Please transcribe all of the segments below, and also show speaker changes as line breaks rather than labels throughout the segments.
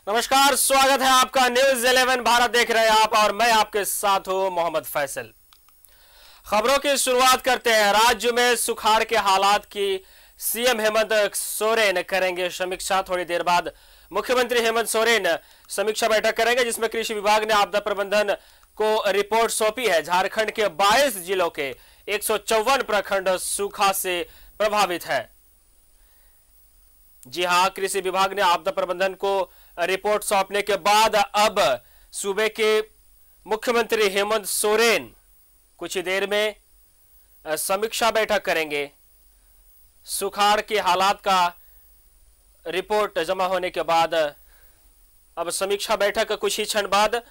नमस्कार, स्वागत है आपका न्यूज 11 भारत देख रहे हैं आप और मैं आपके साथ हूं मोहम्मद फैसल। खबरों की शुरुआत करते हैं। राज्य में सुखाड़ के हालात की सीएम हेमंत सोरेन करेंगे समीक्षा। थोड़ी देर बाद मुख्यमंत्री हेमंत सोरेन समीक्षा बैठक करेंगे, जिसमें कृषि विभाग ने आपदा प्रबंधन को रिपोर्ट सौंपी है। झारखंड के 22 जिलों के 154 प्रखंड सूखा से प्रभावित है। जी हां, कृषि विभाग ने आपदा प्रबंधन को रिपोर्ट सौंपने के बाद अब सूबे के मुख्यमंत्री हेमंत सोरेन कुछ ही देर में समीक्षा बैठक करेंगे। सुखाड़ के हालात का रिपोर्ट जमा होने के बाद अब समीक्षा बैठक कुछ ही क्षण बाद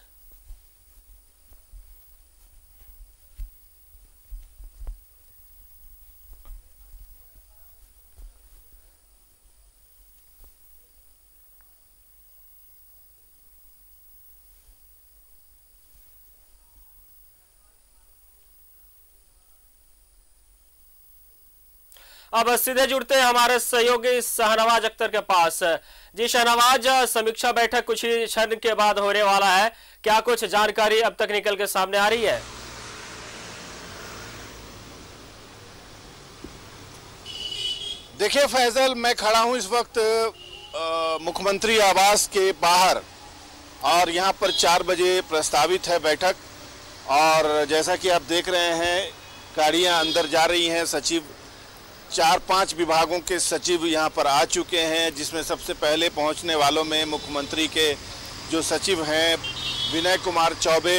अब सीधे जुड़ते हैं हमारे सहयोगी शाहनवाज अख्तर के पास। जी शाहनवाज, समीक्षा बैठक कुछ ही क्षण के बाद होने वाला है, क्या कुछ जानकारी अब तक निकल के सामने आ रही है?
देखिए फैजल, मैं खड़ा हूं इस वक्त मुख्यमंत्री आवास के बाहर और यहां पर 4 बजे प्रस्तावित है बैठक। और जैसा कि आप देख रहे हैं, गाड़ियां अंदर जा रही हैं। सचिव 4-5 विभागों के सचिव यहां पर आ चुके हैं, जिसमें सबसे पहले पहुंचने वालों में मुख्यमंत्री के जो सचिव हैं विनय कुमार चौबे,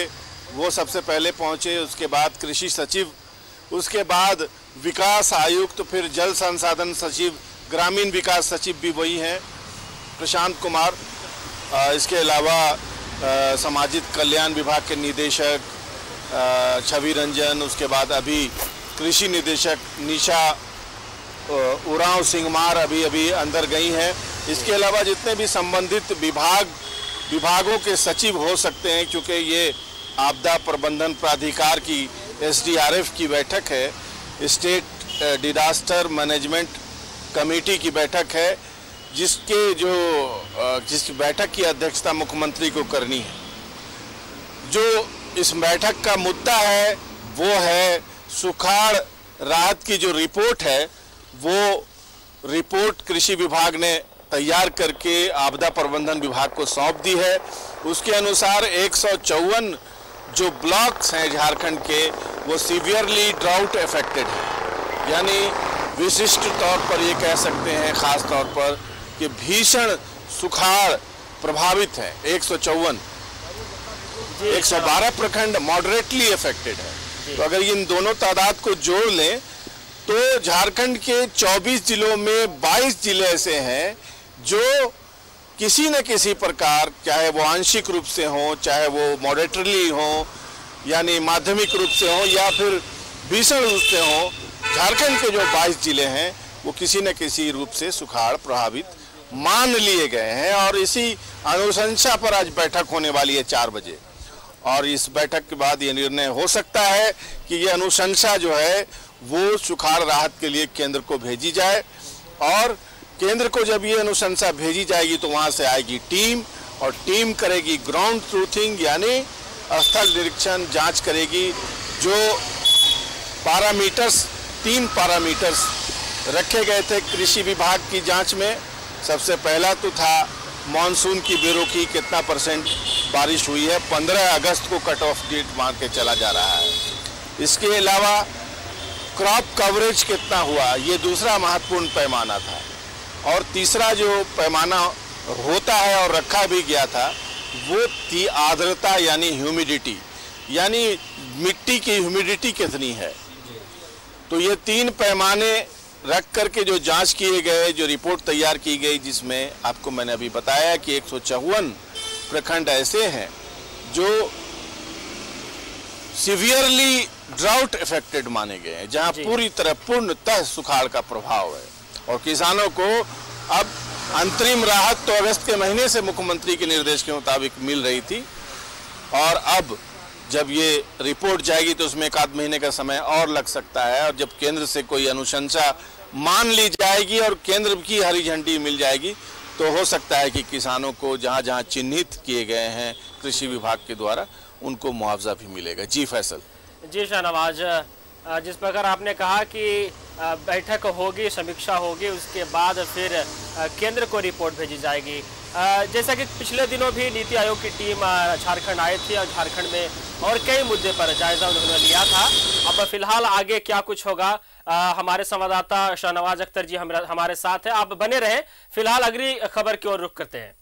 वो सबसे पहले पहुंचे। उसके बाद कृषि सचिव, उसके बाद विकास आयुक्त, फिर जल संसाधन सचिव, ग्रामीण विकास सचिव भी वही हैं प्रशांत कुमार। इसके अलावा सामाजिक कल्याण विभाग के निदेशक छवि रंजन, उसके बाद अभी कृषि निदेशक निशा उरांव सिंहमार अभी अंदर गई हैं। इसके अलावा जितने भी संबंधित विभागों के सचिव हो सकते हैं, क्योंकि ये आपदा प्रबंधन प्राधिकार की SDRF की बैठक है, स्टेट डिजास्टर मैनेजमेंट कमेटी की बैठक है, जिस बैठक की अध्यक्षता मुख्यमंत्री को करनी है। जो इस बैठक का मुद्दा है वो है सुखाड़ राहत की जो रिपोर्ट है, वो रिपोर्ट कृषि विभाग ने तैयार करके आपदा प्रबंधन विभाग को सौंप दी है। उसके अनुसार 154 जो ब्लॉक्स हैं झारखंड के, वो सीवियरली ड्राउट अफेक्टेड है, यानी विशिष्ट तौर पर ये कह सकते हैं खास तौर पर कि भीषण सुखाड़ प्रभावित है। 154, 112 प्रखंड मॉडरेटली अफेक्टेड है। तो अगर इन दोनों तादाद को जोड़ लें तो झारखंड के 24 जिलों में 22 जिले ऐसे हैं जो किसी न किसी प्रकार, चाहे वो आंशिक रूप से हो, चाहे वो मॉडरेटली हो, यानी माध्यमिक रूप से हो, या फिर भीषण रूप से हो, झारखंड के जो 22 जिले हैं वो किसी न किसी रूप से सुखाड़ प्रभावित मान लिए गए हैं। और इसी अनुशंसा पर आज बैठक होने वाली है 4 बजे। और इस बैठक के बाद ये निर्णय हो सकता है कि ये अनुशंसा जो है वो सुखाड़ राहत के लिए केंद्र को भेजी जाए। और केंद्र को जब ये अनुशंसा भेजी जाएगी तो वहाँ से आएगी टीम, और टीम करेगी ग्राउंड ट्रूथिंग, यानी स्थल निरीक्षण जांच करेगी। जो पैरामीटर्स, 3 पैरामीटर्स रखे गए थे कृषि विभाग की जांच में, सबसे पहला तो था मानसून की बेरुखी, कितना % बारिश हुई है। 15 अगस्त को कट ऑफ डेट मान के चला जा रहा है। इसके अलावा क्रॉप कवरेज कितना हुआ, ये दूसरा महत्वपूर्ण पैमाना था। और तीसरा जो पैमाना होता है और रखा भी गया था, वो थी आर्द्रता, यानी ह्यूमिडिटी, यानी मिट्टी की ह्यूमिडिटी कितनी है। तो ये 3 पैमाने रख करके जो जांच किए गए, जो रिपोर्ट तैयार की गई, जिसमें आपको मैंने अभी बताया कि 154 प्रखंड ऐसे हैं जो सीवियरली ड्राउट अफेक्टेड माने गए हैं, जहां पूरी तरह पूर्णतः सुखाड़ का प्रभाव है। और किसानों को अब अंतरिम राहत तो अगस्त के महीने से मुख्यमंत्री के निर्देश के मुताबिक मिल रही थी, और अब जब ये रिपोर्ट जाएगी तो उसमें 1 आध महीने का समय और लग सकता है। और जब केंद्र से कोई अनुशंसा मान ली जाएगी और केंद्र की हरी झंडी मिल जाएगी, तो हो सकता है कि किसानों को जहां जहां चिन्हित किए गए हैं कृषि विभाग के द्वारा उनको मुआवजा भी मिलेगा। जी फैसल।
जी शाहनवाज, जिस प्रकार आपने कहा कि बैठक होगी, समीक्षा होगी, उसके बाद फिर केंद्र को रिपोर्ट भेजी जाएगी। जैसा कि पिछले दिनों भी नीति आयोग की टीम झारखंड आई थी और झारखंड में और कई मुद्दे पर जायजा उन्होंने लिया था। अब फिलहाल आगे क्या कुछ होगा, हमारे संवाददाता शाहनवाज अख्तर जी हमारे साथ है, आप बने रहें। फिलहाल अगली खबर की ओर रुख करते हैं।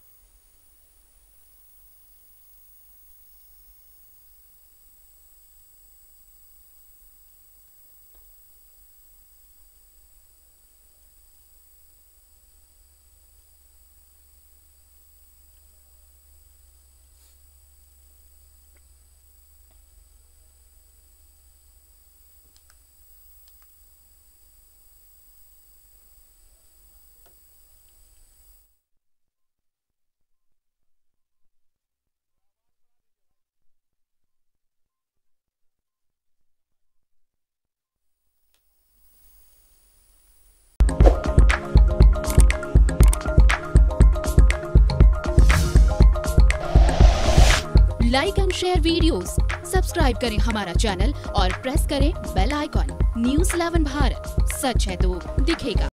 Like and share videos, subscribe करें हमारा चैनल और प्रेस करें बेल आइकॉन। न्यूज़ 11 भारत, सच है तो दिखेगा।